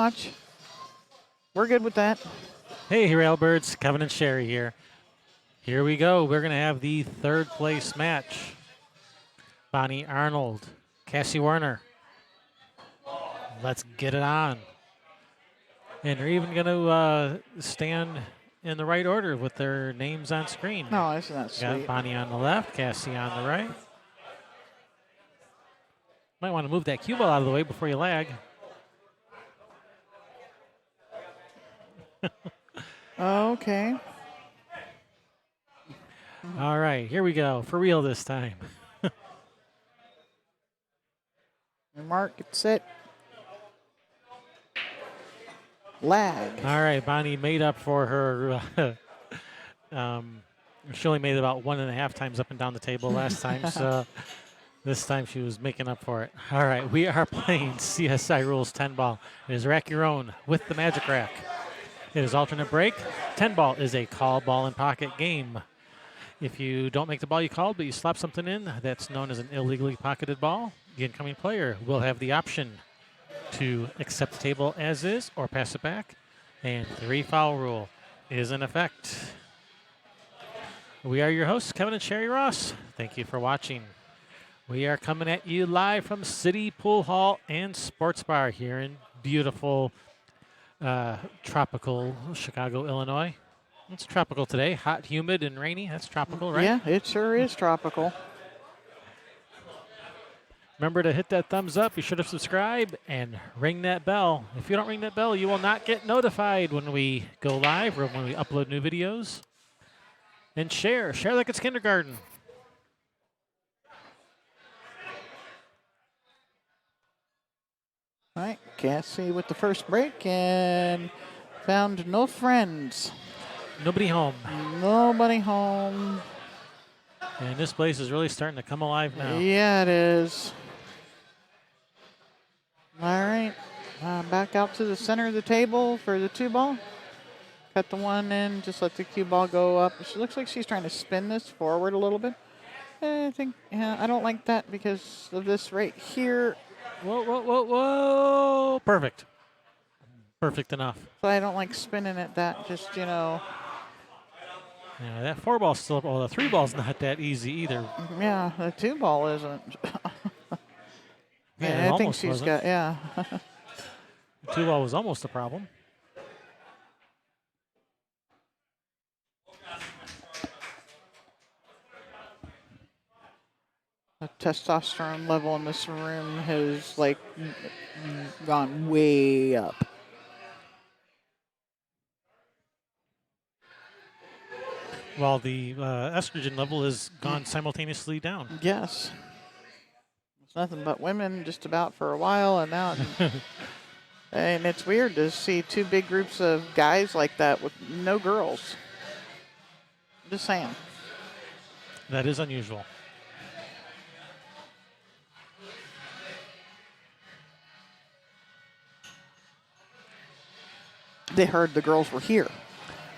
watch. We're good with that. Hey, Railbirds, Kevin and Sherry here. Here we go. We're going to have the third place match. Bonnie Arnold, Kassy Werner. Let's get it on. And they're even going to stand in the right order with their names on screen. No, isn't that sweet? Got Bonnie on the left, Kassy on the right. Might want to move that cue ball out of the way before you lag. Okay. All right, here we go. For real this time. Mark, get set. Lag. All right, Bonnie made up for her. She only made it about 1.5 times up and down the table last time, so this time she was making up for it. All right, we are playing CSI Rules 10 ball. It is Rack Your Own with the Magic Rack. It is alternate break. 10 ball is a call ball and pocket game. If you don't make the ball you called, but you slap something in, that's known as an illegally pocketed ball. The incoming player will have the option to accept the table as is or pass it back. And 3 foul rule is in effect. We are your hosts, Kevin and Sherry Ross. Thank you for watching. We are coming at you live from City Pool Hall and Sports Bar here in beautiful tropical Chicago, Illinois. It's tropical today, hot, humid, and rainy. That's tropical, right? Yeah, it sure is tropical. Remember to hit that thumbs up. Be sure to subscribe and ring that bell. If you don't ring that bell, you will not get notified when we go live or when we upload new videos. And share. Share like it's kindergarten. All right, Kassy with the first break and found no friends. Nobody home. Nobody home. And this place is really starting to come alive now. Yeah, it is. All right, back out to the center of the table for the 2 ball. Cut the one in, just let the cue ball go up. She looks like she's trying to spin this forward a little bit. I think, yeah, I don't like that because of this right here. Whoa, whoa, whoa, whoa. Perfect. Perfect enough. So I don't like spinning it that just, you know. Yeah, that 4 ball's still, well, the 3 ball's not that easy either. Yeah, the 2 ball isn't. Yeah, I think almost she's wasn't. got, yeah. The 2 ball was almost a problem. The testosterone level in this room has like gone way up. While the estrogen level has gone simultaneously down. Yes. It's nothing but women just about for a while, and now, and it's weird to see 2 big groups of guys like that with no girls. Just saying. That is unusual. They heard the girls were here.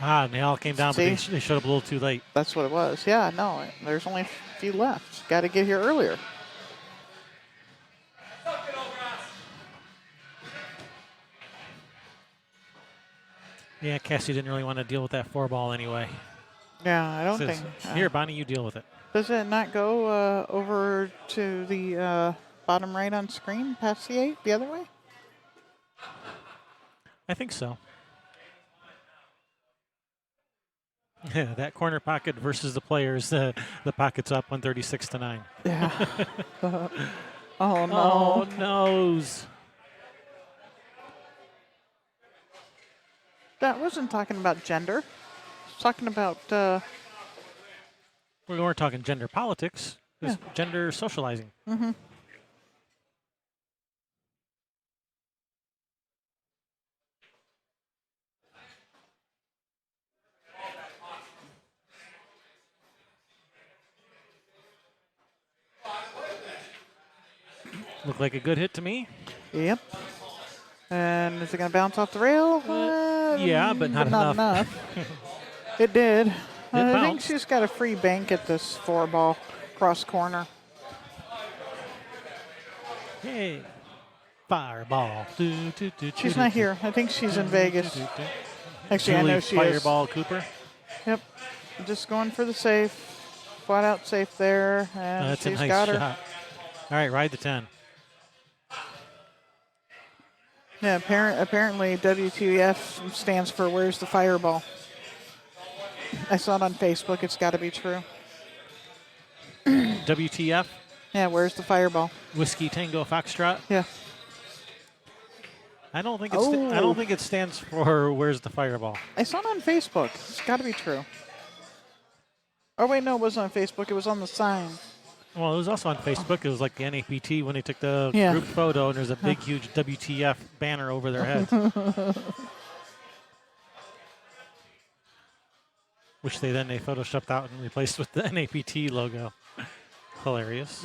Ah, and they all came down, See? but they showed up a little too late. That's what it was. Yeah, no, there's only a few left. Got to get here earlier. Yeah, Kassy didn't really want to deal with that 4 ball anyway. Yeah, I don't Says, think. Here, Bonnie, you deal with it. Does it not go over to the bottom right on screen, past the 8, the other way? I think so. Yeah, that corner pocket versus the players. The pocket's up 136-9. Yeah. Oh, no. Oh, noes. That wasn't talking about gender. It's talking about... We weren't talking gender politics. It was gender socializing. Mm-hmm. Looked like a good hit to me. Yep. And is it going to bounce off the rail? Yeah, but not enough. It did. I think bounced. she's got a free bank at this 4 ball cross corner. Hey, Fireball. She's not here. I think she's in Vegas. Actually, I Julie know she Fireball Cooper. is. Yep. Just going for the safe. Flat out safe there. And That's a she's nice got shot. her. All right, ride the 10. Yeah, apparently WTF stands for Where's the Fireball? I saw it on Facebook. It's got to be true. WTF? Yeah, Where's the Fireball? Whiskey Tango Foxtrot. Yeah. I don't think Oh. it stands for Where's the Fireball. I saw it on Facebook. It's got to be true. Oh, wait, no, it wasn't on Facebook. It was on the sign. Well, it was also on Facebook. It was like the NAPT when they took the Yeah. group photo, and there's a big, huge WTF banner over their head. Which they photoshopped out and replaced with the NAPT logo. Hilarious.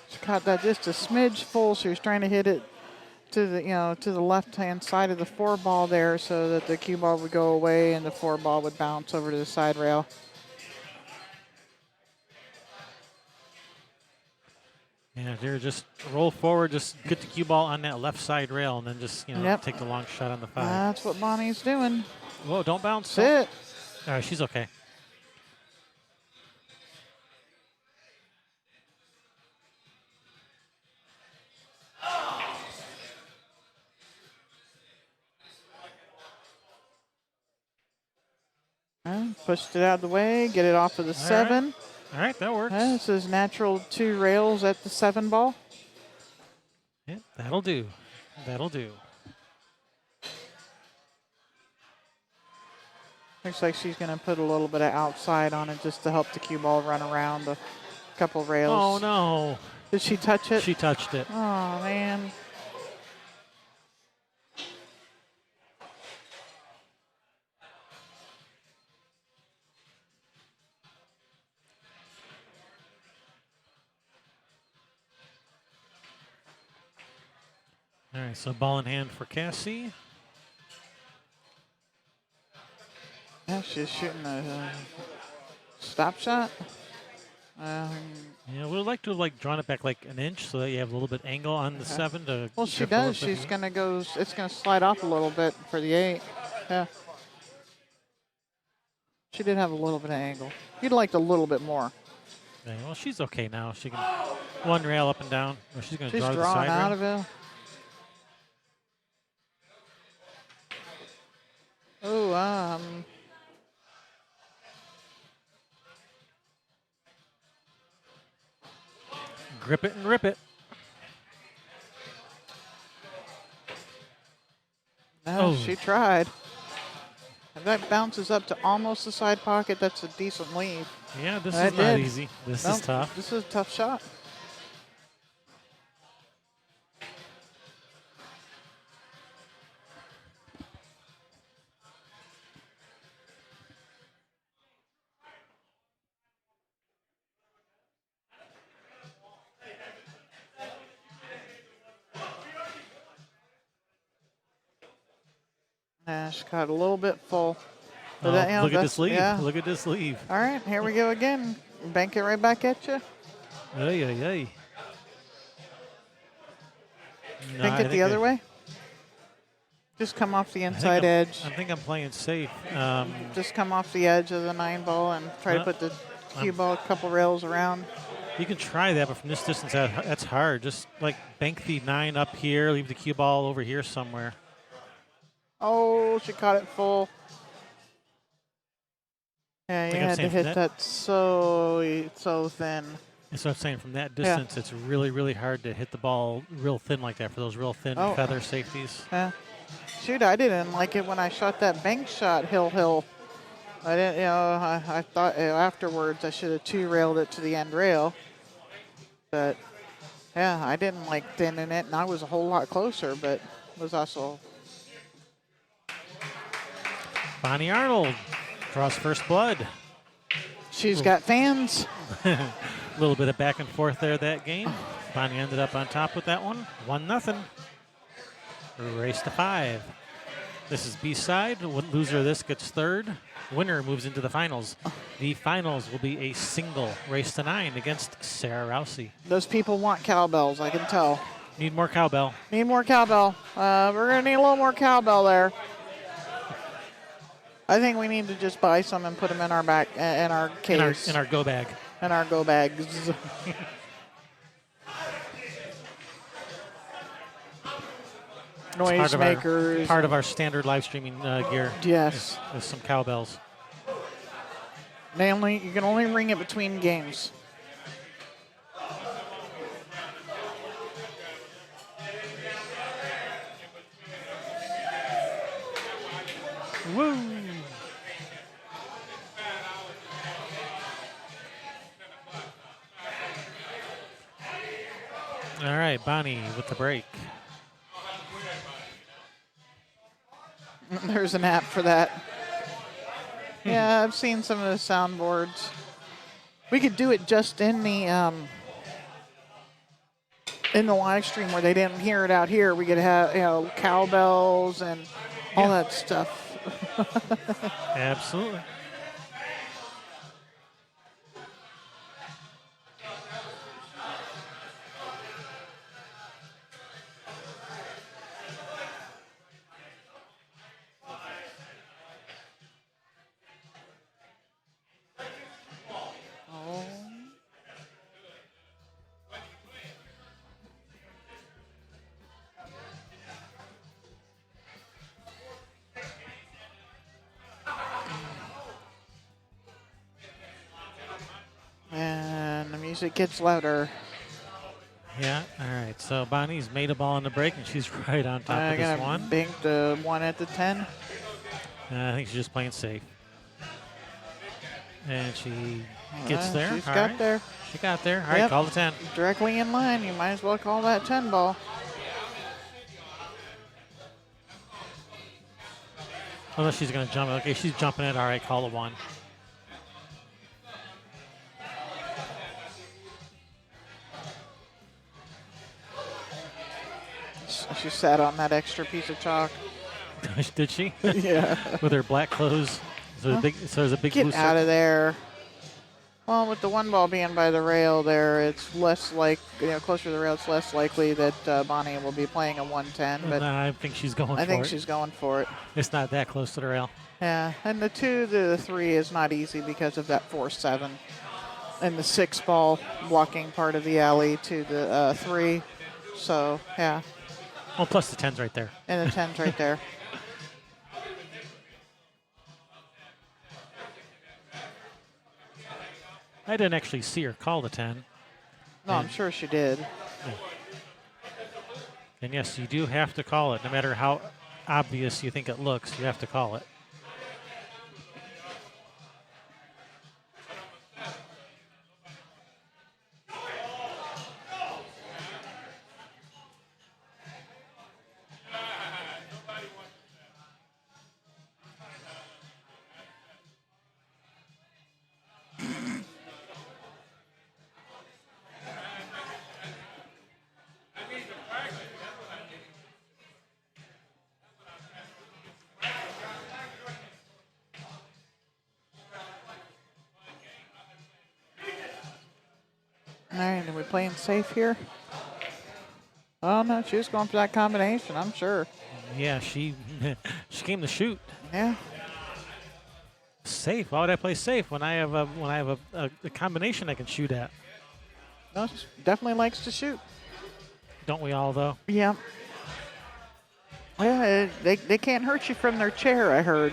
She caught that just a smidge full. She was trying to hit it to the left-hand side of the 4 ball there so that the cue ball would go away and the 4 ball would bounce over to the side rail. Yeah, they're just roll forward, just get the cue ball on that left side rail, and then just take the long shot on the 5. That's what Bonnie's doing. Whoa! Don't bounce. Sit. All right, she's okay. Pushed it out of the way. Get it off of the 7. All right, that works. This is natural 2 rails at the 7 ball. Yeah, that'll do. That'll do. Looks like she's going to put a little bit of outside on it just to help the cue ball run around a couple rails. Oh, no. Did she touch it? She touched it. Oh, man. All right, so ball in hand for Kassy. Yeah, she's shooting a stop shot. Yeah, we would like to have drawn it back like an inch so that you have a little bit angle on the 7 to. Well, she does. She's gonna go. It's gonna slide off a little bit for the 8. Yeah. She did have a little bit of angle. You'd liked a little bit more. Yeah, well, she's okay now. She can one rail up and down. Or she's gonna She's draw to the drawing side out rail. of it. Oh, Grip it and rip it. no, she tried. If that bounces up to almost the side pocket, that's a decent lead. Yeah, this That is not did. easy. This Nope, is tough. This is a tough shot. She caught a little bit full. But Look at that's- this leave. yeah. Look at this leave. All right, here we go again. Bank it right back at you. Ay, ay, ay. No, Bank I it the think other way. Just come off the inside edge. I think I'm playing safe. Just come off the edge of the 9 ball and try to put the cue ball a couple rails around. You can try that, but from this distance, that's hard. Just bank the 9 up here, leave the cue ball over here somewhere. Oh, she caught it full. Yeah, you Like I'm had to saying, hit from that so thin. That's what I'm saying. From that distance, it's really, really hard to hit the ball real thin like that for those real thin feather safeties. Yeah. Shoot, I didn't like it when I shot that bank shot hill. I didn't, I thought afterwards I should have 2-railed it to the end rail. But, yeah, I didn't like thinning it, and I was a whole lot closer, but was also. Bonnie Arnold draws first blood. She's got fans. A little bit of back and forth there that game. Bonnie ended up on top with that one. 1-0. Race to 5. This is B-side. Loser of this gets third. Winner moves into the finals. The finals will be a single race to 9 against Sarah Rousey. Those people want cowbells, I can tell. Need more cowbell. Need more cowbell. We're going to need a little more cowbell there. I think we need to just buy some and put them in our back, in our case. In our go bag. In our go bags. Noise makers. Part of our standard live streaming gear. Yes. Is some cowbells. You can only ring it between games. Woo! All right, Bonnie with the break. There's an app for that. Yeah, I've seen some of the soundboards. We could do it just in the live stream where they didn't hear it out here. We could have cowbells and all that stuff. Absolutely. And the music gets louder. Yeah, all right. So Bonnie's made a ball on the break, and she's right on top of this one. Bank the one at the 10. I think she's just playing safe. And she gets there. She's got there. She got there. All right, call the 10. Directly in line. You might as well call that 10 ball. Unless she's going to jump. Okay, she's jumping it. All right, call the 1. She sat on that extra piece of chalk. Did she? Yeah. With her black clothes. So there's a big blue Get out of there. Well, with the one ball being by the rail there, it's less closer to the rail, it's less likely that Bonnie will be playing a 110. But I think she's going for it. I think she's going for it. It's not that close to the rail. Yeah, and the 2 to the 3 is not easy because of that 4-7. And the 6 ball blocking part of the alley to the 3. So, yeah. Well, plus the 10's right there. And the 10's right there. I didn't actually see her call the 10. No, I'm sure she did. Yeah. And yes, you do have to call it. No matter how obvious you think it looks, you have to call it. All right, are we playing safe here? Oh, no, she was going for that combination, I'm sure. Yeah, she came to shoot. Yeah. Safe. Why would I play safe when I have a combination I can shoot at? No, she definitely likes to shoot. Don't we all, though? Yeah. Yeah, they can't hurt you from their chair, I heard.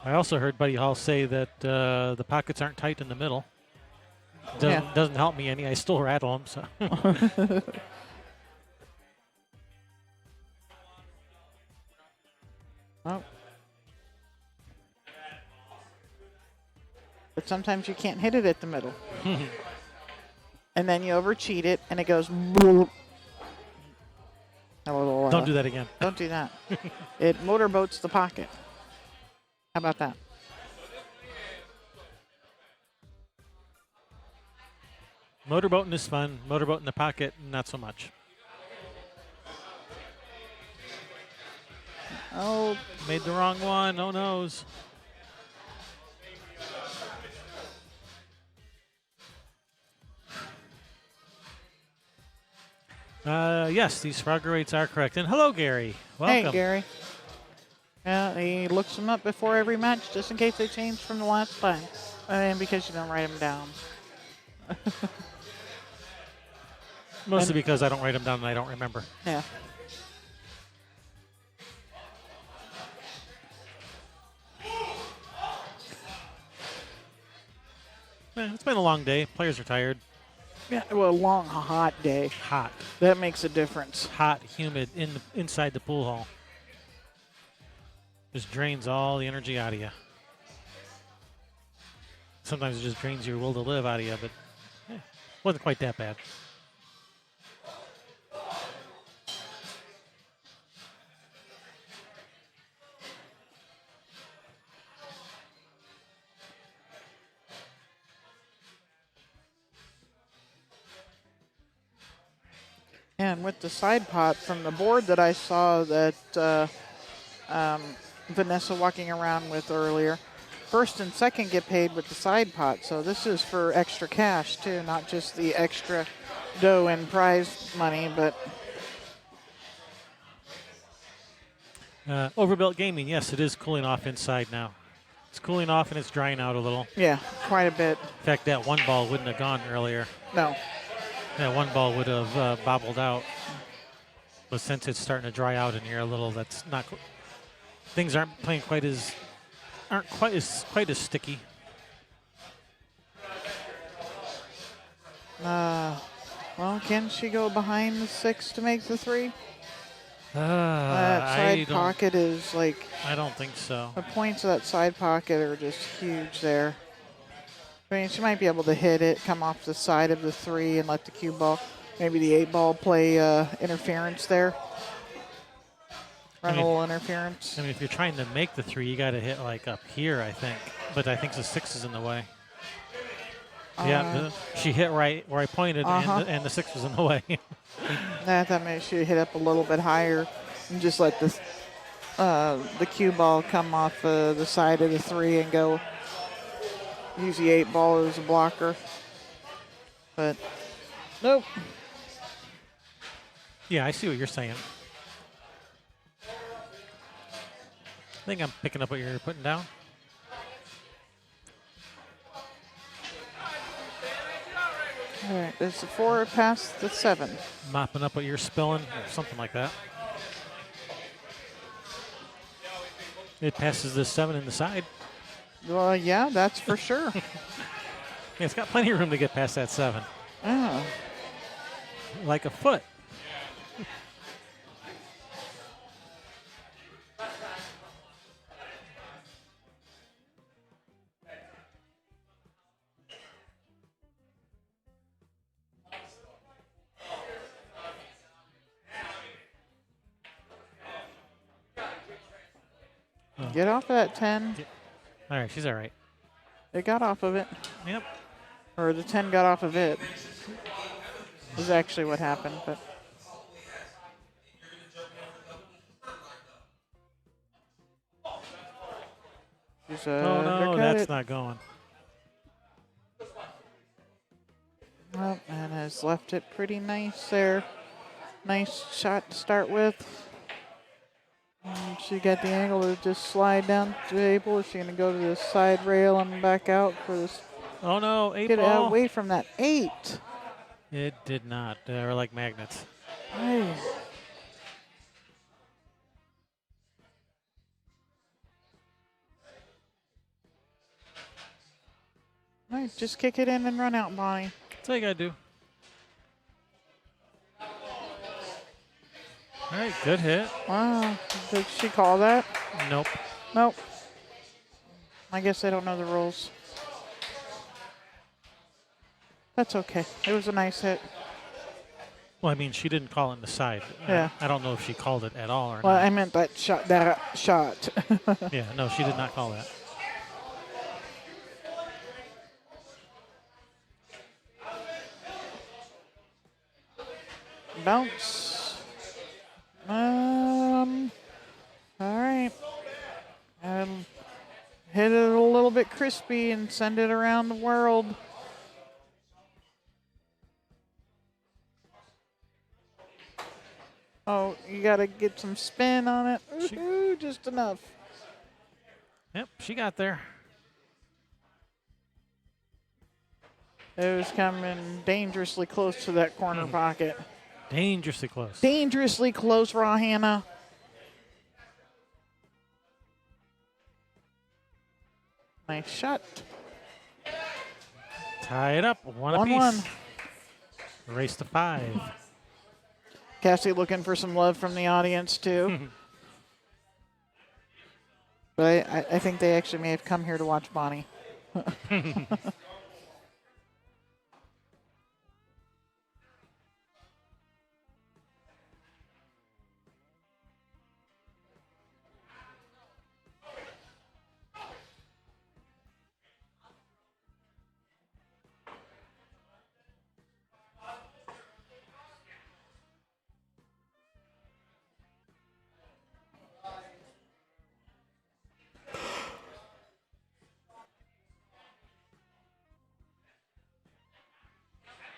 I also heard Buddy Hall say that the pockets aren't tight in the middle. Doesn't help me any. I still rattle them. So. Oh. But sometimes you can't hit it at the middle. And then you overcheat it, and it goes. Bloop. A little. Don't do that again. Don't do that. It motorboats the pocket. How about that? Motorboating is fun. Motorboat in the pocket, not so much. Oh. Made the wrong one. Oh, noes. Yes, these Frogger rates are correct. And hello, Gary. Welcome. Hey, Gary. He looks them up before every match just in case they change from the last time. And because you don't write them down. Mostly because I don't write them down and I don't remember. Yeah. It's been a long day. Players are tired. Yeah, well, a long, hot day. Hot. That makes a difference. Hot, humid, inside the pool hall. Just drains all the energy out of you. Sometimes it just drains your will to live out of you, but wasn't quite that bad. And with the side pot from the board that I saw that Vanessa walking around with earlier, first and second get paid with the side pot. So this is for extra cash too, not just the extra dough and prize money, but Overbuilt Gaming, yes, it is cooling off inside now. It's cooling off and it's drying out a little. yeah, quite a bit. In fact, that one ball wouldn't have gone earlier. No. That one ball would have bobbled out. But since it's starting to dry out in here a little, that's not. Things aren't quite as sticky. Well, can she go behind the 6 to make the 3? That side pocket is like. I don't think so. The points of that side pocket are just huge there. I mean, she might be able to hit it, come off the side of the 3 and let the cue ball, maybe the 8 ball play interference there. Run a little interference. I mean, if you're trying to make the 3, you got to hit like up here, I think. But I think the 6 is in the way. Yeah, she hit right where I pointed, and the 6 was in the way. I thought maybe she hit up a little bit higher and just let the cue ball come off the side of the 3 and go. Use the 8 ball as a blocker. But, nope. Yeah, I see what you're saying. I think I'm picking up what you're putting down. All right, there's the 4 past the 7. Mopping up what you're spilling, or something like that. It passes the 7 in the side. Well, yeah, that's for sure. Yeah, it's got plenty of room to get past that 7. Oh. Like a foot. Get off of that 10. All right, she's all right. It got off of it. Yep. Or the 10 got off of it. Is actually what happened, but. Oh, no, that's not going. Oh, and has left it pretty nice there. Nice shot to start with. And she got the angle to just slide down the table. Is she going to go to the side rail and back out for this? Oh, no, 8 Get ball. away from that 8. It did not. They're like magnets. Hey. All right, just kick it in and run out, Bonnie. That's all you got to do. All right, good hit. Wow. Did she call that? Nope. Nope. I guess they don't know the rules. That's okay. It was a nice hit. Well, I mean, she didn't call it in the side. Yeah. I don't know if she called it at all or Well, not. I meant that shot. That shot. Yeah, no, she did not call that. Bounce. All right. Hit it a little bit crispy and send it around the world. Oh, you got to get some spin on it. She- Ooh, just enough. Yep, she got there. It was coming dangerously close to that corner pocket. Dangerously close. Dangerously close, Rahana. Nice shot. Tie it up, one 1-1. apiece. Race to 5. Kassy looking for some love from the audience, too. But I think they actually may have come here to watch Bonnie.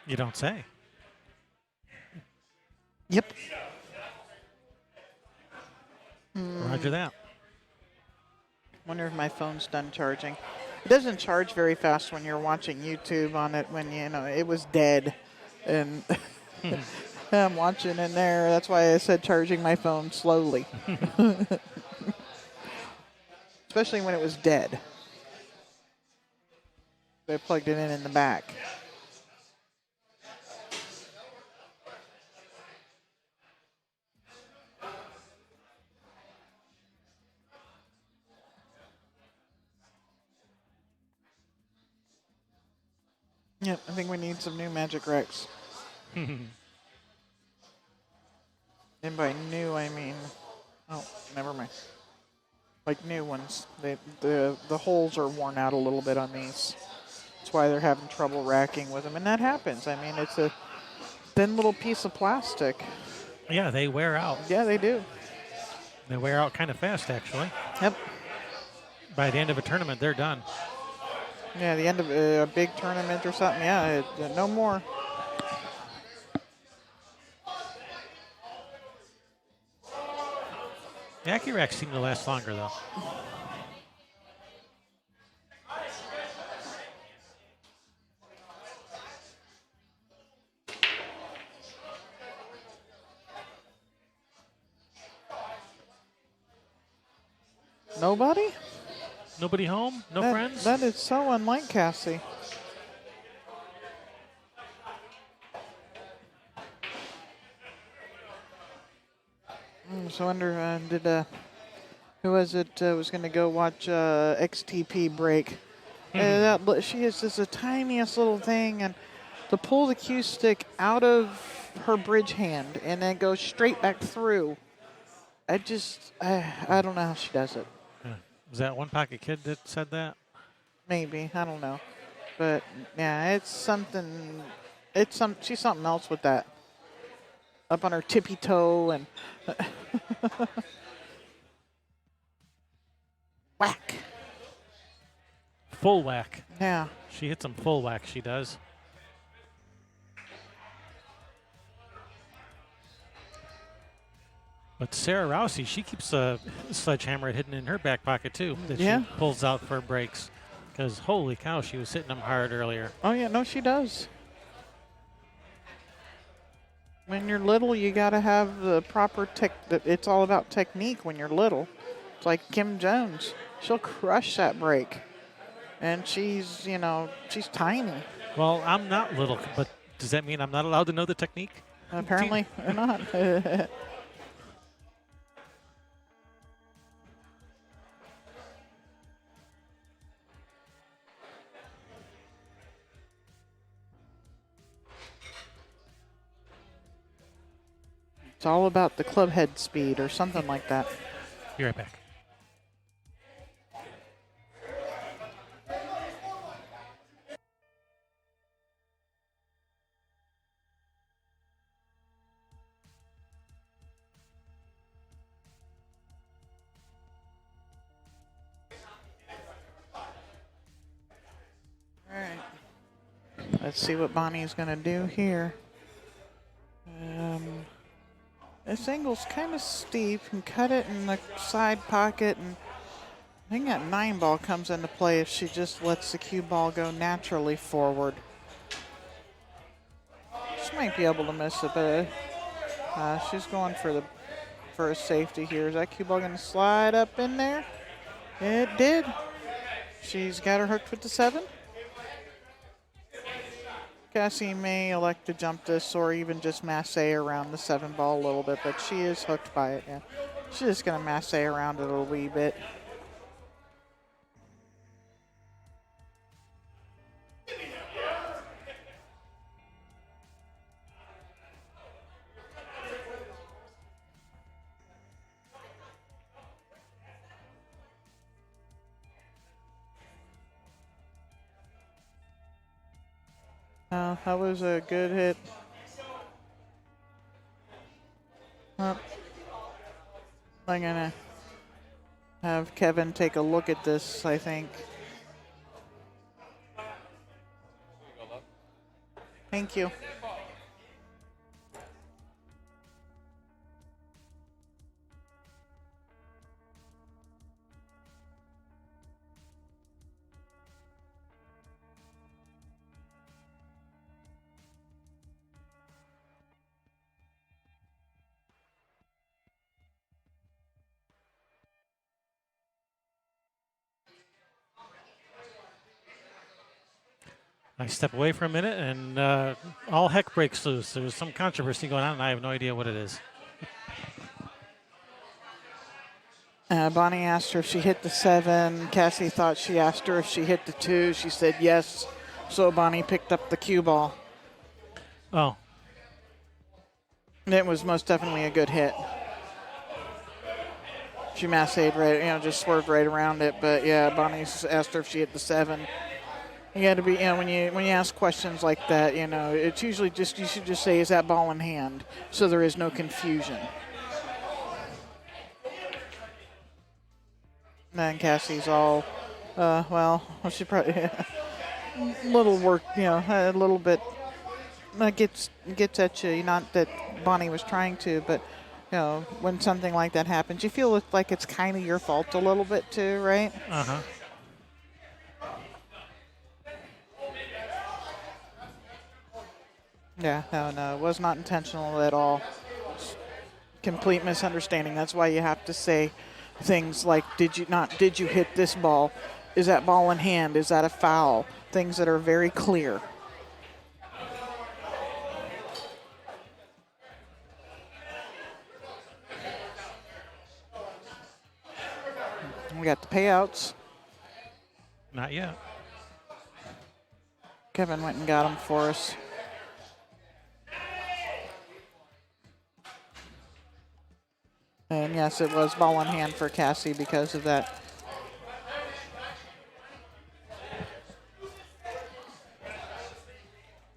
You don't say. Yep. Roger that. Wonder if my phone's done charging. It doesn't charge very fast when you're watching YouTube on it when, you know, it was dead. And I'm watching in there. That's why I said charging my phone slowly. Especially when it was dead. I plugged it in the back. Yep, I think we need some new Magic Rex. And by new, I mean, oh, never mind. Like new ones. The holes are worn out a little bit on these. That's why they're having trouble racking with them. And that happens. I mean, it's a thin little piece of plastic. Yeah, they wear out. Yeah, they do. They wear out kind of fast, actually. Yep. By the end of a tournament, they're done. Yeah, the end of a big tournament or something. Yeah, no more. The AccuRacks seem to last longer, though. Nobody? Nobody home? No friends? That is so unlike Kassy. So I wonder, who was it was going to go watch XTP break? She is just the tiniest little thing, and to pull the cue stick out of her bridge hand and then go straight back through. I don't know how she does it. Was that One Pocket Kid that said that? Maybe, I don't know, but yeah, it's something. She's something else with that. Up on her tippy toe and whack. Full whack. Yeah. She hits them full whack, she does. But Sarah Rousey, she keeps a sledgehammer hidden in her back pocket, too, that Yeah. she pulls out for breaks. Because, holy cow, she was hitting them hard earlier. Oh, yeah, no, she does. When you're little, you got to have the proper it's all about technique when you're little. It's like Kim Jones. She'll crush that break. And she's tiny. Well, I'm not little, but does that mean I'm not allowed to know the technique? Apparently, or not. It's all about the club head speed or something like that. Be right back. All Let's see what Bonnie's going to do here. this angle's kind of steep, and cut it in the side pocket, and I think that 9 ball comes into play if she just lets the cue ball go naturally forward. She might be able to miss it, but she's going for a safety here. Is that cue ball going to slide up in there? It did. She's got her hooked with the 7. Kassy may elect to jump this or even just masse around the 7 ball a little bit, but she is hooked by it. Yeah, she's just going to masse around it a wee bit. That was a good hit. I'm gonna have Kevin take a look at this, I think. Thank you. I step away for a minute, and all heck breaks loose. There's some controversy going on, and I have no idea what it is. Bonnie asked her if she hit the 7. Kassy thought she asked her if she hit the 2. She said yes. So Bonnie picked up the cue ball. Oh. It was most definitely a good hit. She massaged right, just swerved right around it. But yeah, Bonnie asked her if she hit the 7. You got to be, when you ask questions like that, it's usually you should just say, is that ball in hand? So there is no confusion. And Kassy's all, she probably, little work, a little bit, gets at you. Not that Bonnie was trying to, but, when something like that happens, you feel like it's kind of your fault a little bit too, right? Uh-huh. Yeah, no, it was not intentional at all. Complete misunderstanding. That's why you have to say things like, did you hit this ball? Is that ball in hand? Is that a foul? Things that are very clear. We got the payouts. Not yet. Kevin went and got them for us. And yes, it was ball in hand for Kassy because of that.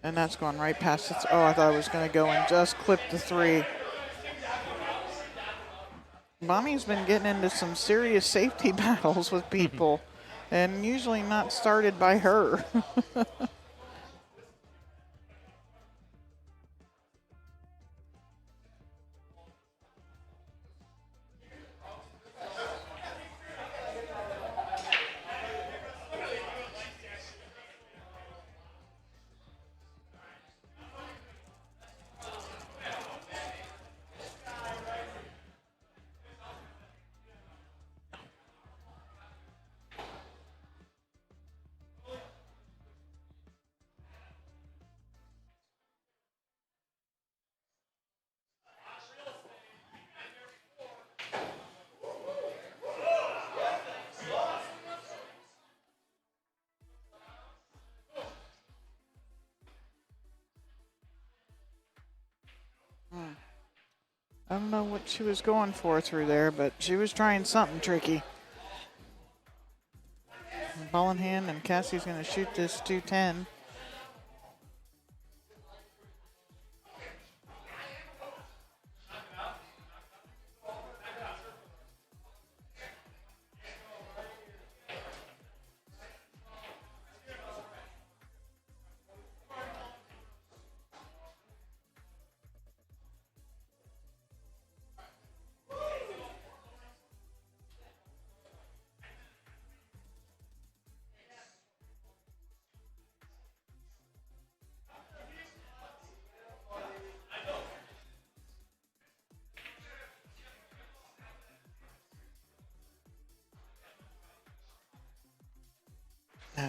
And that's going right past it. Oh, I thought it was going to go and just clip the 3. Bonnie's been getting into some serious safety battles with people, and usually not started by her. I don't know what she was going for through there, but she was trying something tricky. Ball in hand, and Kassy's going to shoot this 210.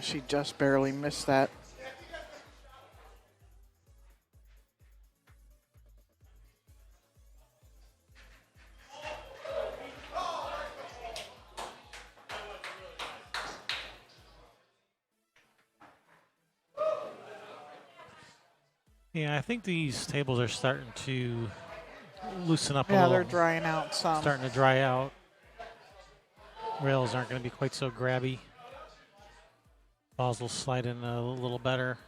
she just barely missed that. Yeah, I think these tables are starting to loosen up a Yeah, little. they're drying out some. Starting to dry out. Rails aren't going to be quite so grabby. Balls will slide in a little better.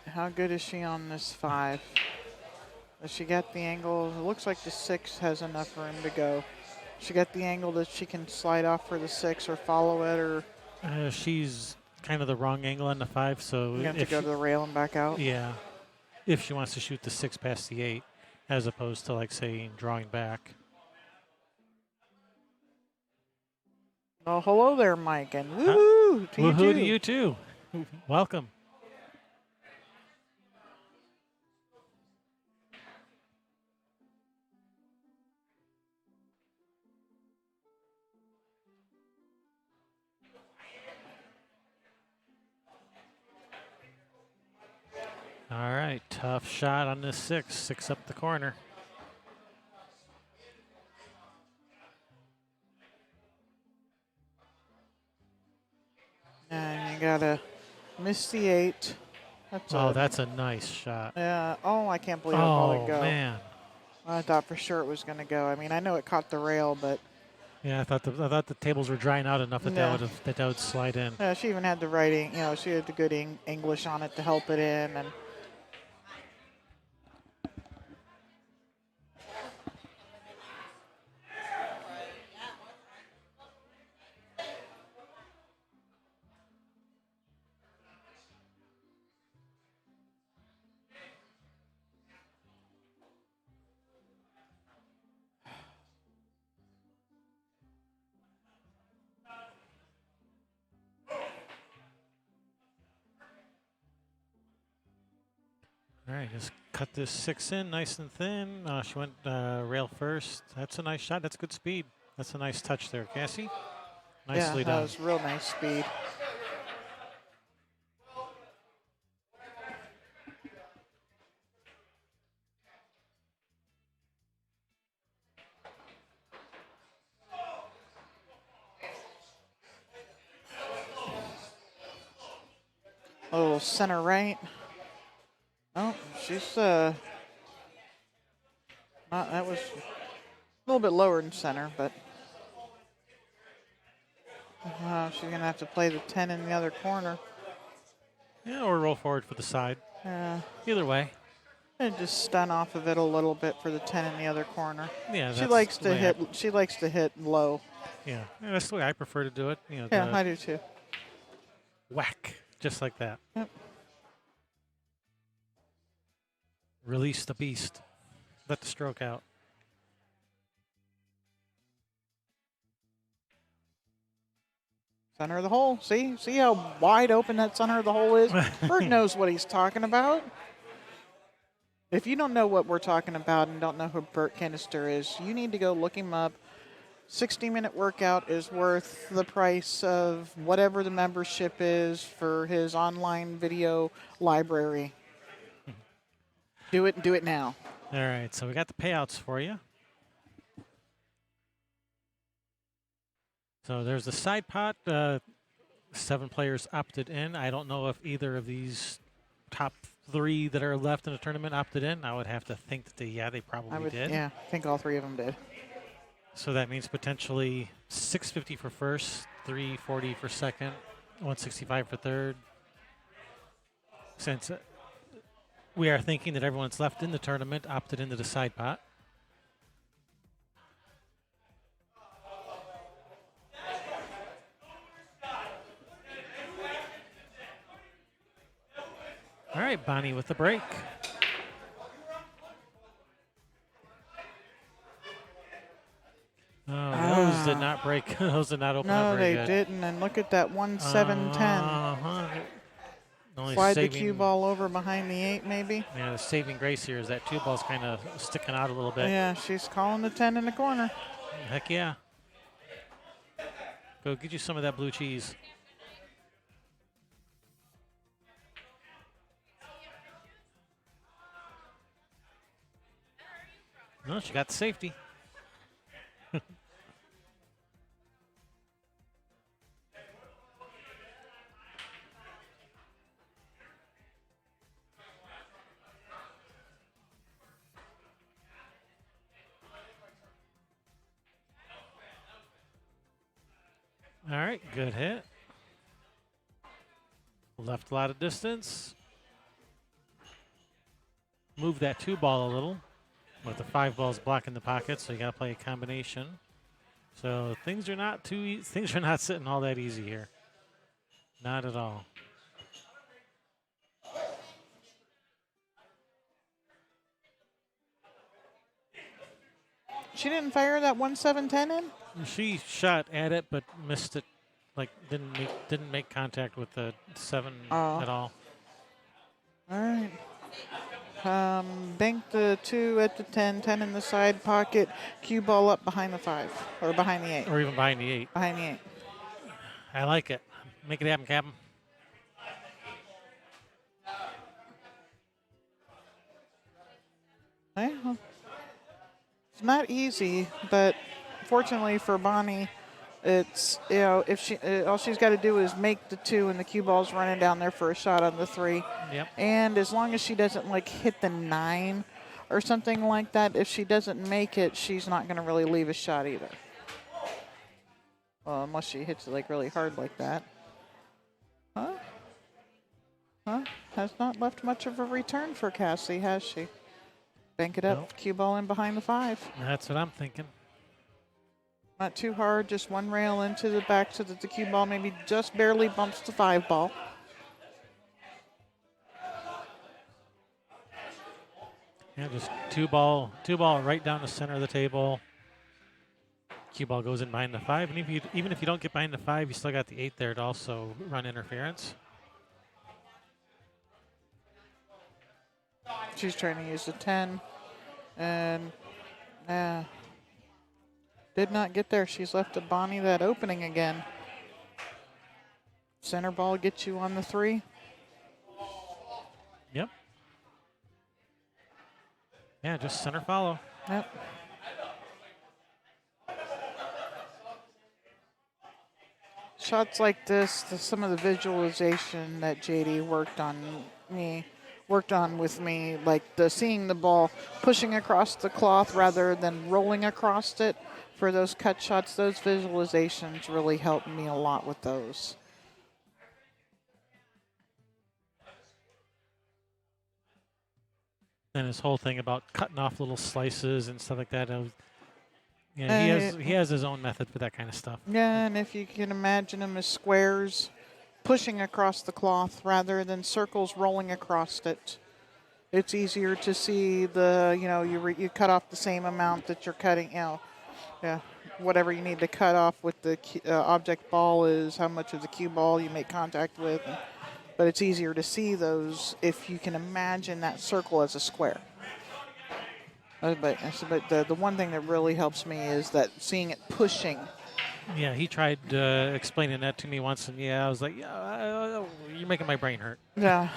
How good is she on this 5? Does she get the angle? It looks like the 6 has enough room to go. She got the angle that she can slide off for the 6 or follow it, or She's kind of the wrong angle on the 5, so you have to go to the rail and back out. yeah, if she wants to shoot the 6 past the 8, as opposed to like say drawing back. Oh, hello there, Mike, and woohoo to Woohoo you to too. you too. Welcome. All right, tough shot on this 6 up the corner. And you gotta miss the 8. That's a nice shot. Yeah. Oh, I can't believe I let it go. Man. I thought for sure it was going to go. I mean, I know it caught the rail, but Yeah, I thought the tables were drying out enough that Yeah. that would slide in. she even had the writing. She had the good English on it to help it in, and All right, just cut this 6 in nice and thin. She went rail first. That's a nice shot. That's good speed. That's a nice touch there, Kassy. Nicely that done. was real nice speed. A little center right. Oh, she's that was a little bit lower than center, but she's gonna have to play the 10 in the other corner. Yeah, or roll forward for the side. Either way. And just stun off of it a little bit for the 10 in the other corner. Yeah, She that's likes the to way hit. She likes to hit low. Yeah, that's the way I prefer to do it. Yeah, I do too. Whack, just like that. Yep. Release the beast. Let the stroke out. Center of the hole. See how wide open that center of the hole is? Bert knows what he's talking about. If you don't know what we're talking about and don't know who Bert Kinnister is, you need to go look him up. 60-minute workout is worth the price of whatever the membership is for his online video library. Do it and do it now. All right, so we got the payouts for you. So there's the side pot. 7 players opted in. I don't know if either of these top 3 that are left in the tournament opted in. I would have to think that they probably did. Yeah, I think all 3 of them did. So that means potentially $650 for first, $340 for second, $165 for third. Since we are thinking that everyone's left in the tournament opted into the side pot. right, Bonnie with the break. Oh, those did not break. Those did not open up No, very they good. didn't. And look at that 1-7-10. Uh-huh. Only Slide the saving, cue ball over behind the 8, maybe. yeah, the saving grace here is that 2 ball's kind of sticking out a little bit. Yeah, she's calling the 10 in the corner. Heck yeah. Go get you some of that blue cheese. No, she got the safety. All right, good hit. Left a lot of distance. Move that 2 ball a little. But the 5 ball's blocking the pocket, so you got to play a combination. So things are not things are not sitting all that easy here. Not at all. She didn't fire that 1-7-10 in? She shot at it, but missed it. Like didn't make contact with the 7 at all. All right. Bank the 2 at the 10, 10 in the side pocket, cue ball up behind the 5, or behind the 8. Or even behind the 8. Behind the 8. I like it. Make it happen, Captain. Well, it's not easy, but fortunately for Bonnie, it's, if she all she's got to do is make the 2 and the cue ball's running down there for a shot on the 3. Yep. And as long as she doesn't like hit the 9 or something like that, if she doesn't make it, she's not going to really leave a shot either. Well, unless she hits it like really hard like that. Has not left much of a return for Kassy, has she? Bank it up, Nope. cue ball in behind the 5. That's what I'm thinking. Not too hard, just one rail into the back so that the cue ball maybe just barely bumps the 5 ball. Yeah, just two ball right down the center of the table. Cue ball goes in behind the 5, and even if you don't get behind the 5, you still got the 8 there to also run interference. She's trying to use the 10, and did not get there. She's left to Bonnie that opening again. Center ball gets you on the 3. Yep. Yeah, just center follow. Yep. Shots like this, some of the visualization that JD worked on with me, like seeing the ball pushing across the cloth rather than rolling across it for those cut shots, those visualizations really helped me a lot with those. And his whole thing about cutting off little slices and stuff like that. Yeah, he has his own method for that kind of stuff. Yeah, and if you can imagine them as squares pushing across the cloth rather than circles rolling across it, it's easier to see you cut off the same amount that you're cutting, whatever you need to cut off with the object ball is how much of the cue ball you make contact with. But it's easier to see those if you can imagine that circle as a square. But the one thing that really helps me is that seeing it pushing. Yeah, he tried explaining that to me once, and I was like, you're making my brain hurt. Yeah.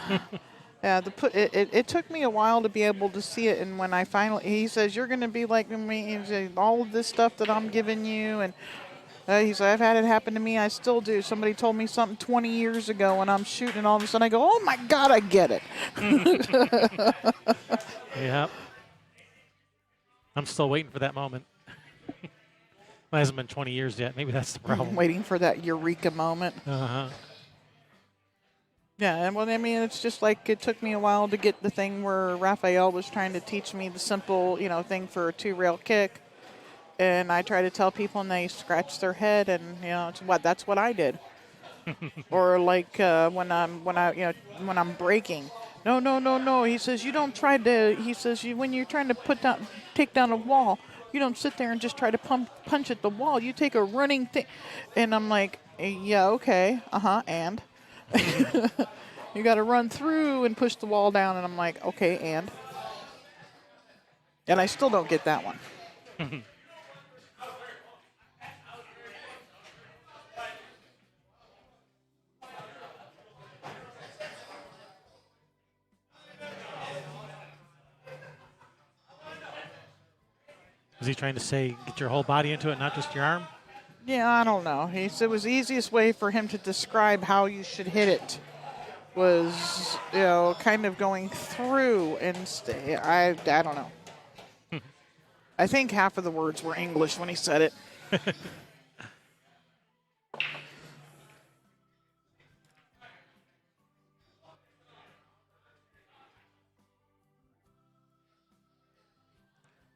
Yeah, it took me a while to be able to see it, and when I finally, he says, you're going to be like me, he said, all of this stuff that I'm giving you, and he said, I've had it happen to me, I still do. Somebody told me something 20 years ago, and I'm shooting, and all of a sudden I go, oh my God, I get it. Yep. I'm still waiting for that moment. It hasn't been 20 years yet. Maybe that's the problem. Waiting for that eureka moment. Uh-huh. Yeah, and well, I mean, it's just like it took me a while to get the thing where Raphael was trying to teach me the simple, thing for a 2-rail kick. And I try to tell people, and they scratch their head, and that's what I did. Or like when I'm braking. No, no, no, no. He says you don't try to. He says when you're trying to take down a wall, you don't sit there and just try to punch at the wall. You take a running thing, and I'm like, yeah, okay, and you got to run through and push the wall down, and I'm like, okay, and I still don't get that one. Is he trying to say get your whole body into it, not just your arm? Yeah, I don't know. He said it was the easiest way for him to describe how you should hit it was, kind of going through and stay. I don't know. I think half of the words were English when he said it.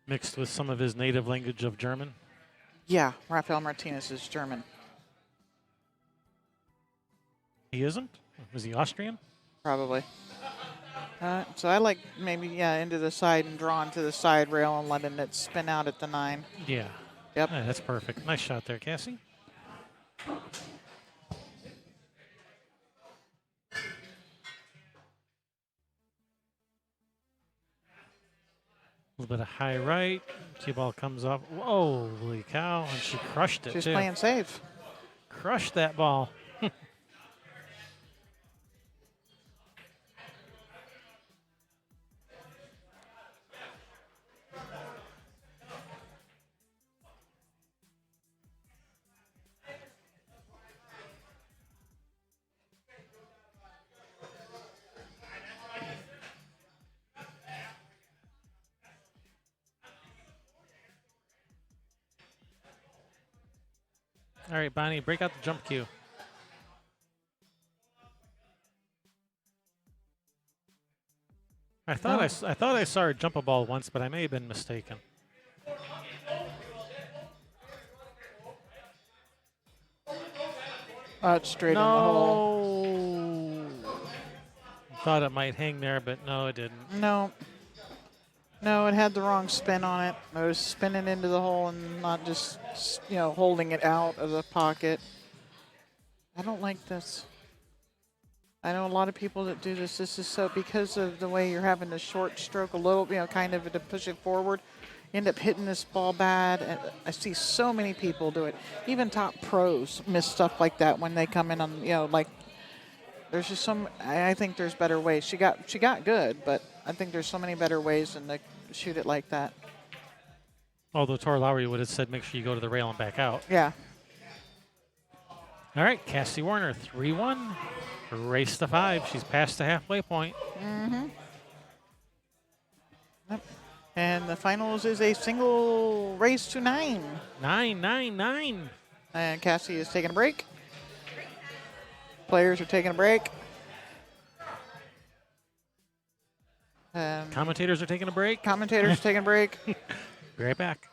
Mixed with some of his native language of German. Yeah, Rafael Martinez is German. He isn't? Is he Austrian? Probably. So I like maybe, into the side and draw into the side rail and letting it spin out at the 9. Yeah. Yep. Yeah, that's perfect. Nice shot there, Kassy. A little bit of high right. Cue ball comes up. Holy cow. And she crushed it, She's too. playing safe. Crushed that ball. All right, Bonnie, break out the jump cue. I thought I saw her jump a ball once, but I may have been mistaken. It's straight on the hole. Thought it might hang there, but no, it didn't. No. No, it had the wrong spin on it. It was spinning into the hole and not just, holding it out of the pocket. I don't like this. I know a lot of people that do this. This is so because of the way you're having the short stroke a little, kind of to push it forward. You end up hitting this ball bad. And I see so many people do it. Even top pros miss stuff like that when they come in on, there's just some. I think there's better ways. She got good, but I think there's so many better ways than to shoot it like that. Although Tor Lowry would have said, make sure you go to the rail and back out. Yeah. All right, Kassy Werner, 3-1. Race to 5. She's past the halfway point. Mm-hmm. Yep. And the finals is a single race to 9. 9-9-9. And Kassy is taking a break. Players are taking a break. Commentators are taking a break. Commentators are taking a break. Be right back.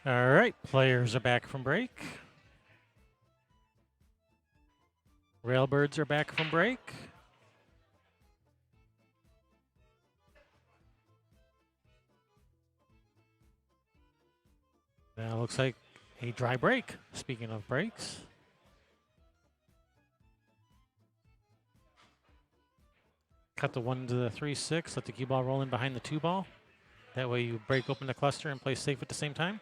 All right, players are back from break. Railbirds are back from break. Now looks like a dry break. Speaking of breaks. Cut the 1 to the 3-6. Let the cue ball roll in behind the 2 ball. That way you break open the cluster and play safe at the same time.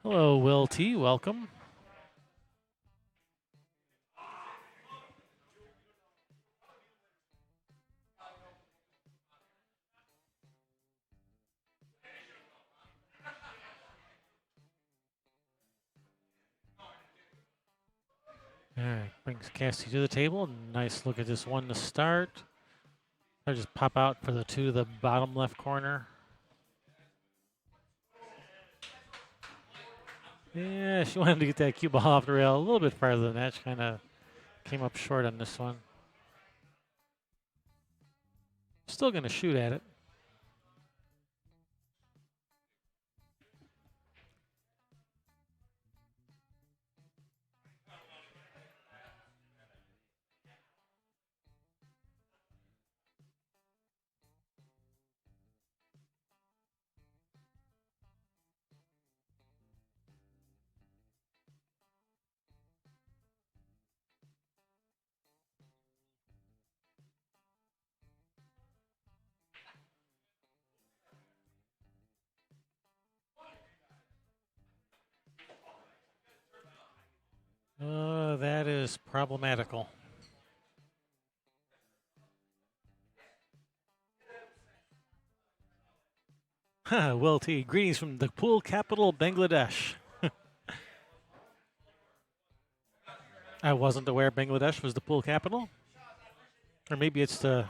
Hello, Will T. Welcome. All right, brings Kassy to the table. Nice look at this one to start. I just pop out for the two to the bottom left corner. Yeah, she wanted to get that cue ball off the rail a little bit farther than that. She kind of came up short on this one. Still going to shoot at it. That is problematical. Will T. Greetings from the pool capital, Bangladesh. I wasn't aware Bangladesh was the pool capital. Or maybe it's the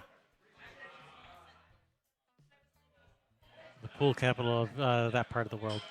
pool capital of that part of the world.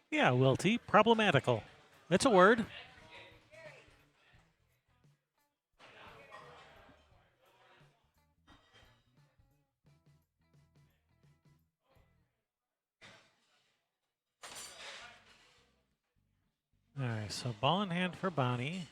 Yeah, Will T. Problematical. It's a word. All right, so ball in hand for Bonnie.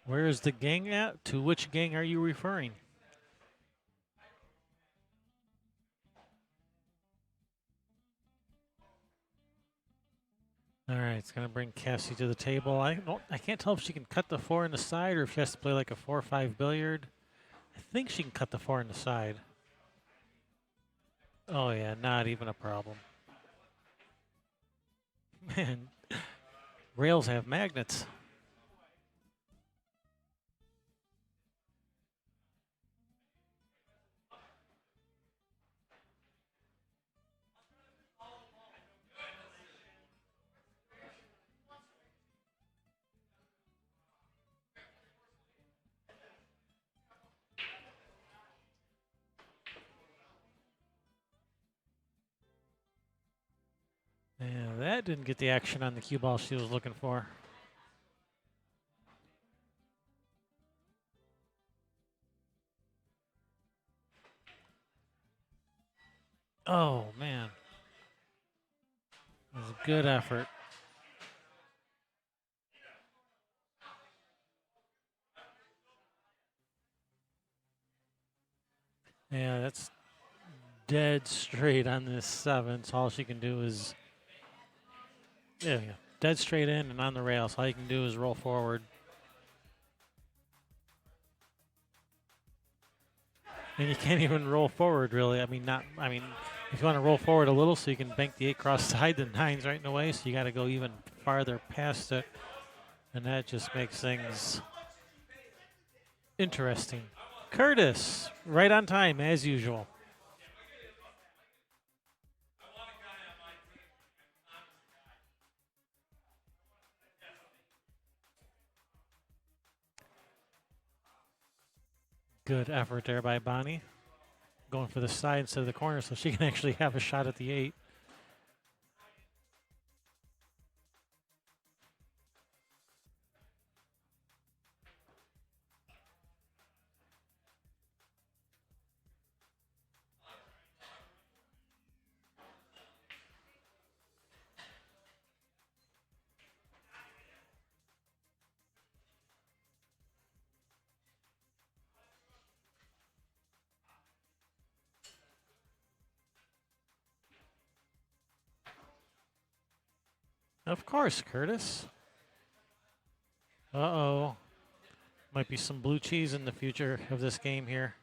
Where is the gang at? To which gang are you referring? All right, it's gonna bring Kassy to the table. I can't tell if she can cut the four in the side or if she has to play like a 4-5 billiard. I think she can cut the four in the side. Oh yeah, not even a problem. Man, rails have magnets. Yeah, that didn't get the action on the cue ball she was looking for. Oh man, it was a good effort. Yeah, that's dead straight on this seven. So all she can do is, yeah, dead straight in and on the rails. All you can do is roll forward. And you can't even roll forward, really. I mean, if you want to roll forward a little so you can bank the 8 cross side, the 9's right in the way, so you got to go even farther past it. And that just makes things interesting. Curtis, right on time, as usual. Good effort there by Bonnie. Going for the side instead of the corner so she can actually have a shot at the 8. Of course, Curtis. Uh-oh. Might be some blue cheese in the future of this game here.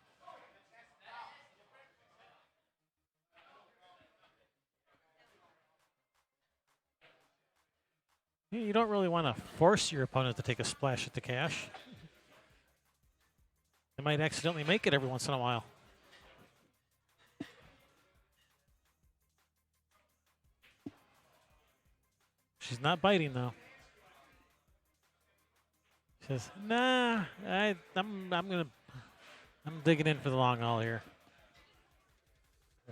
You don't really want to force your opponent to take a splash at the cash. They might accidentally make it every once in a while. She's not biting though. She says, "Nah, I'm digging in for the long haul here,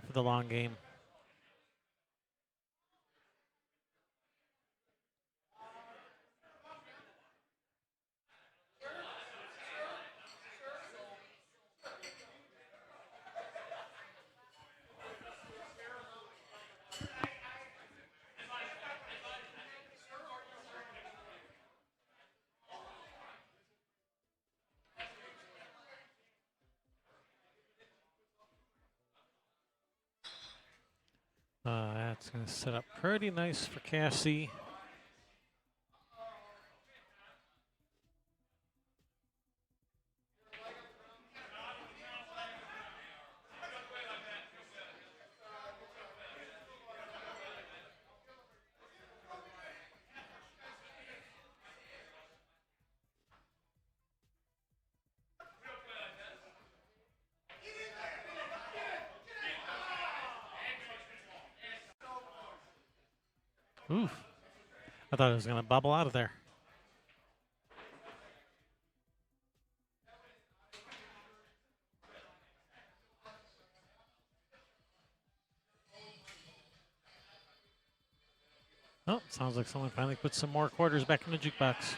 for the long game." That's going to set up pretty nice for Kassy. Oof. I thought it was going to bubble out of there. Oh, sounds like someone finally put some more quarters back in the jukebox.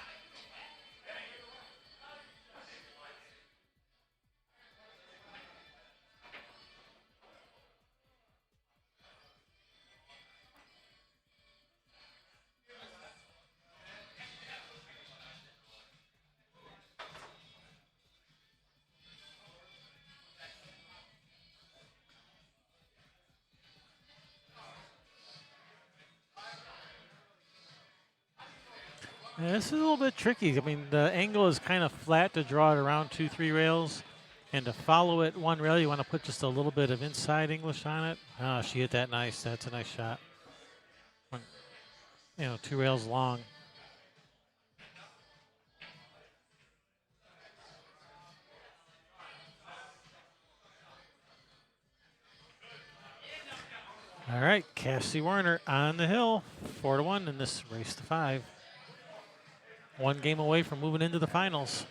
Yeah, this is a little bit tricky. I mean, the angle is kind of flat to draw it around 2-3 rails. And to follow it one rail, you want to put just a little bit of inside English on it. Oh, she hit that nice. That's a nice shot. 2 rails long. All right, Kassy Werner on the hill, 4-1 in this race to 5. One game away from moving into the finals.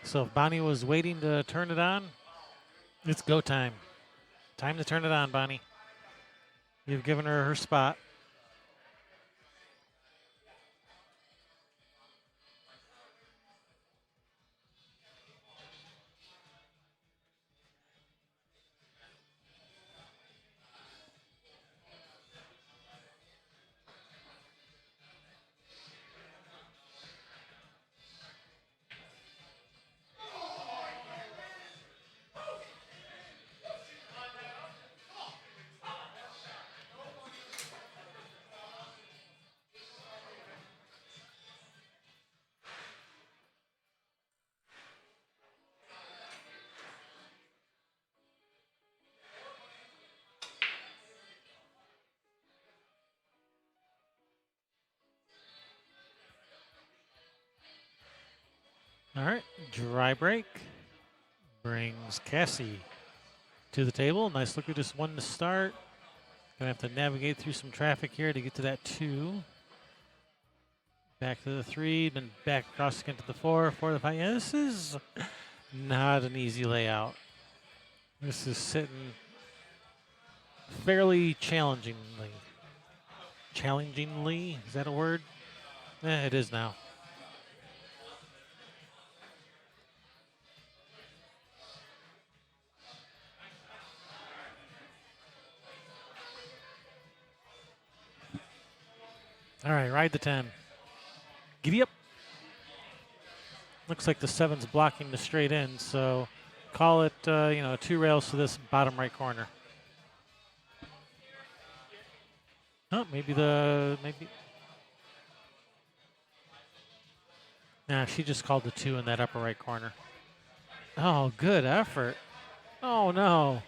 So if Bonnie was waiting to turn it on, it's go time. Time to turn it on, Bonnie. You've given her her spot. All right, dry break brings Kassy to the table. Nice look at this one to start. Gonna have to navigate through some traffic here to get to that 2. Back to the 3, then back across again to the 4, 4 to the 5. Yeah, this is not an easy layout. This is sitting fairly challengingly. Challengingly? Is that a word? It is now. All right, ride the 10. Giddy up. Looks like the 7's blocking the straight in, so call it, 2 rails to this bottom right corner. Oh, maybe. Nah, she just called the 2 in that upper right corner. Oh, good effort. Oh, no.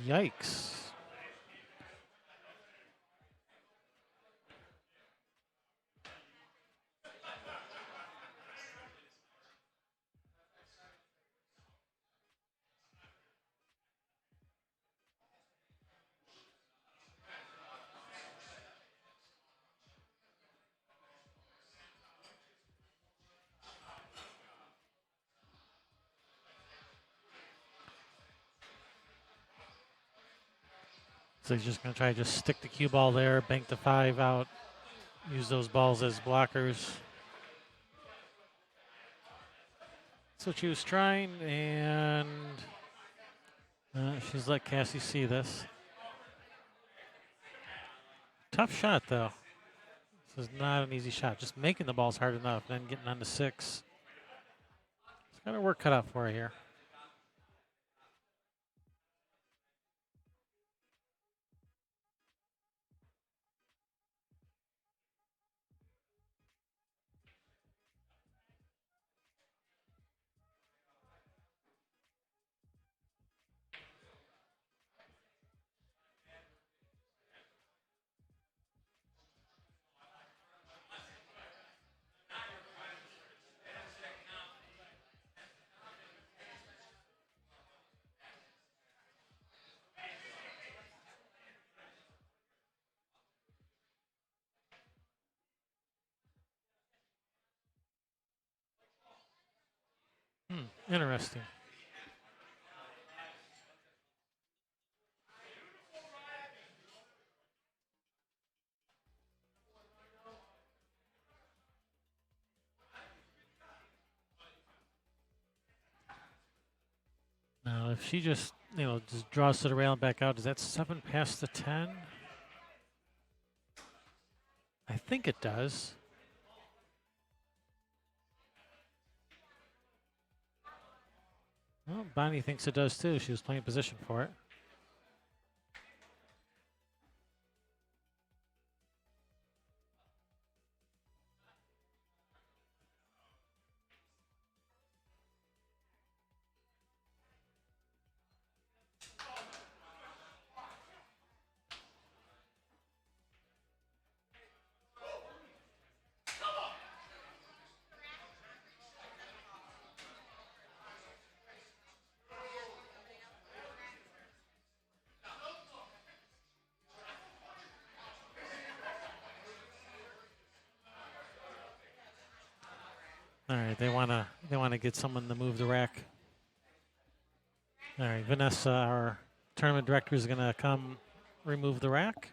Yikes. So he's just going to try to just stick the cue ball there, bank the 5 out, use those balls as blockers. That's what she was trying, and she's let Kassy see this. Tough shot, though. This is not an easy shot. Just making the balls hard enough, then getting on to 6. It's got her work cut out for her here. Interesting. Now, if she just draws to the rail and back out, does that 7 pass the 10? I think it does. Well, Bonnie thinks it does too. She was playing position for it. All right, they wanna get someone to move the rack. All right, Vanessa, our tournament director, is gonna come remove the rack.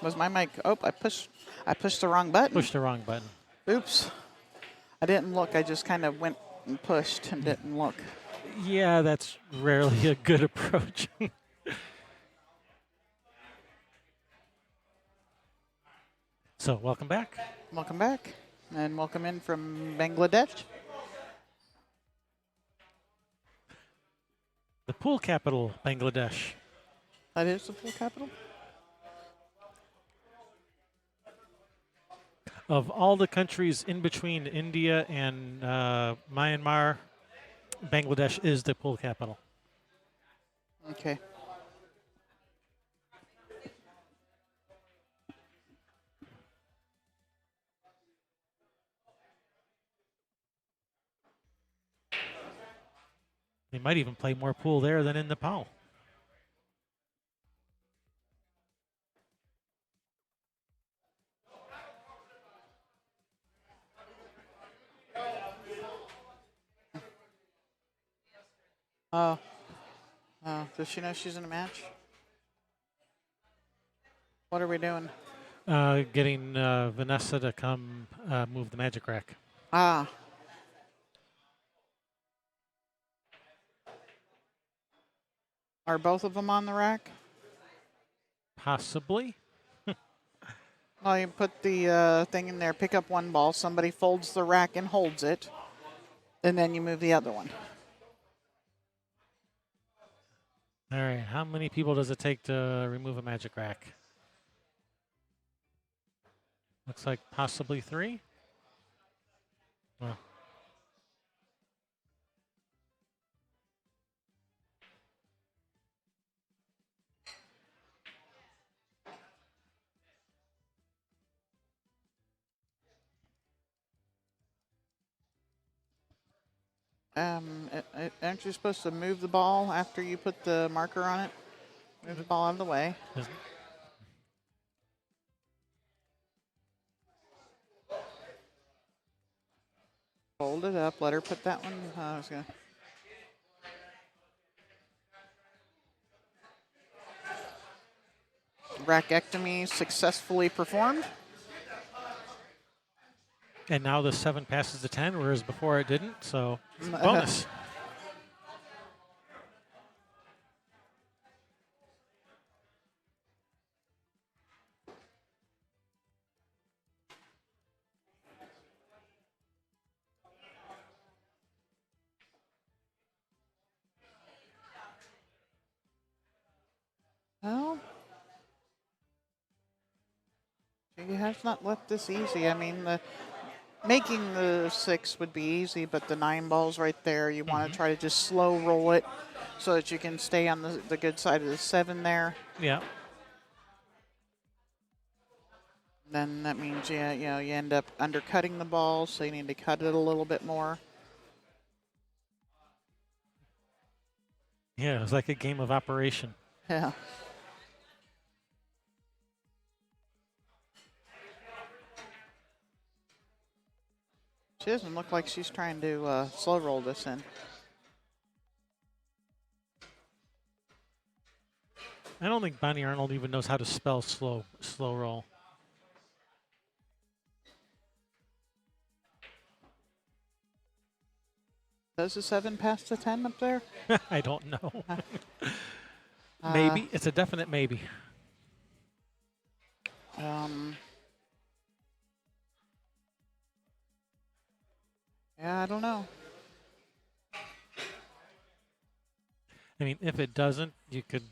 Was my mic? Oh, I pushed the wrong button. Push the wrong button. Oops. I didn't look. I just kind of went and pushed and didn't look. Yeah, that's rarely a good approach. So, welcome back. Welcome back. And welcome in from Bangladesh. The pool capital, Bangladesh. That is the full capital? Of all the countries in between India and Myanmar, Bangladesh is the pool capital. Okay. They might even play more pool there than in Nepal. Oh. Does she know she's in a match? What are we doing? Getting Vanessa to come move the magic rack. Ah. Are both of them on the rack? Possibly. Well, you put the thing in there, pick up one ball, somebody folds the rack and holds it, and then you move the other one. All right, how many people does it take to remove a magic rack? Looks like possibly 3. Well, Aren't you supposed to move the ball after you put the marker on it? Move the ball out of the way. isn't- Fold it up. Let her put that one. I was gonna. Rackectomy successfully performed. and now the 7 passes the 10, whereas before it didn't. So it's a bonus. Well, she has not left this easy. I mean, making the 6 would be easy, but the 9 ball's right there. You want to try to just slow roll it so that you can stay on the good side of the 7 there. Yeah. Then that means you end up undercutting the ball, so you need to cut it a little bit more. Yeah, it was like a game of operation. Yeah. She doesn't look like she's trying to slow roll this in. I don't think Bonnie Arnold even knows how to spell slow roll. Does the 7 pass the 10 up there? I don't know. Maybe. It's a definite maybe. Yeah, I don't know. I mean, if it doesn't, you could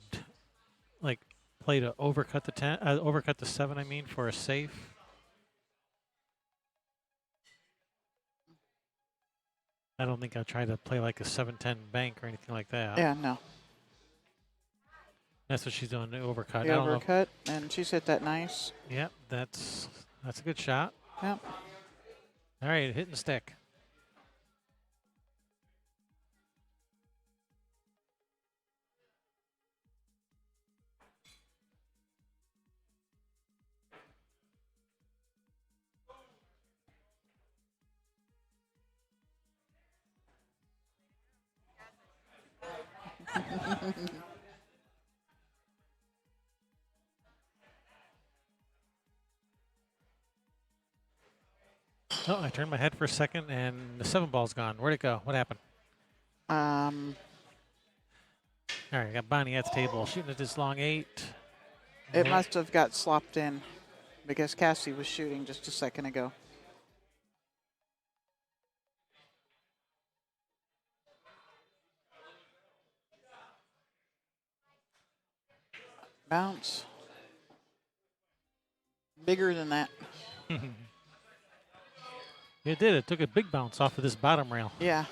like play to overcut the 10, overcut the 7. I mean, for a safe. I don't think I'll try to play like a 7-10 bank or anything like that. Yeah, no. That's what she's doing, the overcut. The I don't know. overcut, and she's hit that nice. Yep, that's a good shot. Yep. All right, hit and stick. Oh, I turned my head for a second, and the 7 ball's gone. Where'd it go? What happened? All right, I got Bonnie at the table shooting at this long 8. It Nope. must have got slopped in because Kassy was shooting just a second ago. Bounce. Bigger than that. It did. It took a big bounce off of this bottom rail. Yeah.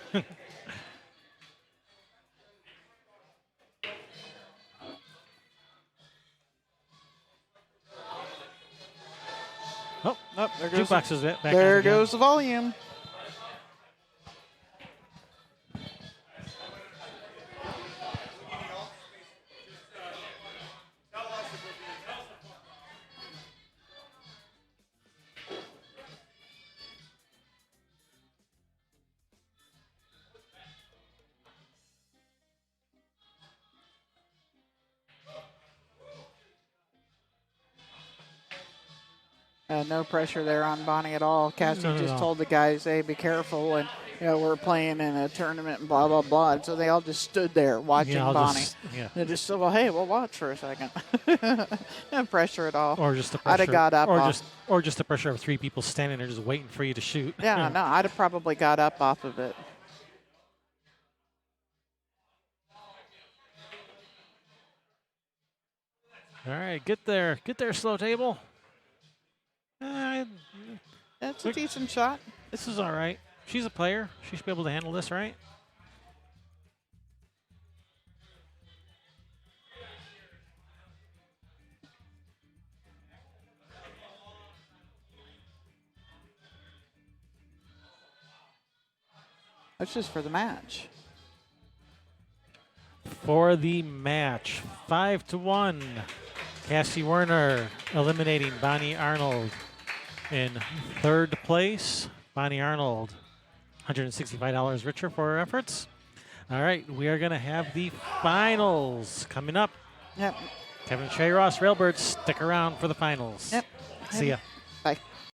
Oh, Oh, there goes, jukebox is back on there again. goes the volume. No pressure there on Bonnie at all. Kassy None at just all. told the guys, hey, be careful. And, we're playing in a tournament and blah, blah, blah. And so they all just stood there watching I'll Bonnie. yeah. They just said, well, hey, we'll watch for a second. No pressure at all. Or just the I'd pressure. have got up or just the pressure of 3 people standing there just waiting for you to shoot. Yeah, no, I'd have probably got up off of it. All right, get there, slow table. It's a decent shot. This is all right. She's a player. She should be able to handle this, right? That's just for the match. For the match, 5-1. Kassy Werner eliminating Bonnie Arnold. In 3rd place, Bonnie Arnold, $165 richer for her efforts. All right, we are going to have the finals coming up. Yep. Kevin Shea Ross Railbirds, stick around for the finals. Yep. See ya.